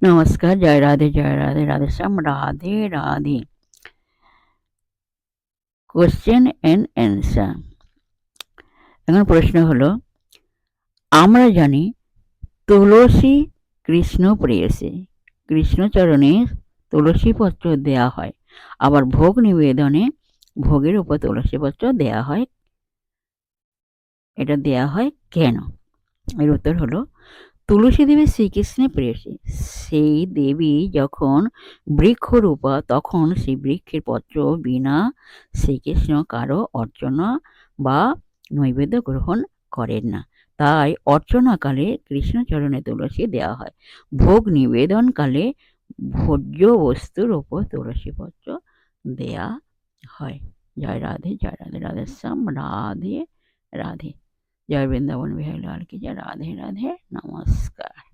নমস্কার, জয় রাধে, জয় Radhe, Radheshyam, Radhe Radhe. Question and answer. এখন প্রশ্ন হলো, আমরা জানি তুলসী কৃষ্ণ প্রেয়সী, কৃষ্ণচরণে তুলসী পত্র দেয়া হয়, আবার ভোগ নিবেদনে ভোগের উপর তুলসী পত্র দেয়া হয়। এটা দেয়া হয় কেন? এর উত্তর হলো, তুলসী দেবী শ্রীকৃষ্ণের প্রেয়সী। সেই দেবী যখন বৃক্ষরূপা, তখন সেই বৃক্ষের পত্র বিনা শ্রীকৃষ্ণ কারো অর্চনা বা নৈবেদ্য গ্রহণ করেন না। তাই অর্চনাকালে কৃষ্ণচরণে তুলসী দেওয়া হয়, ভোগ নিবেদনকালে ভোজ্য বস্তুর ওপর তুলসী পত্র দেয়া হয়। জয় রাধে, জয় রাধে, রাধেশ্যাম, রাধে রাধে। জয় বৃন্দাবন বিহারী লাল কি জয়। রাধে রাধে, নমস্কার।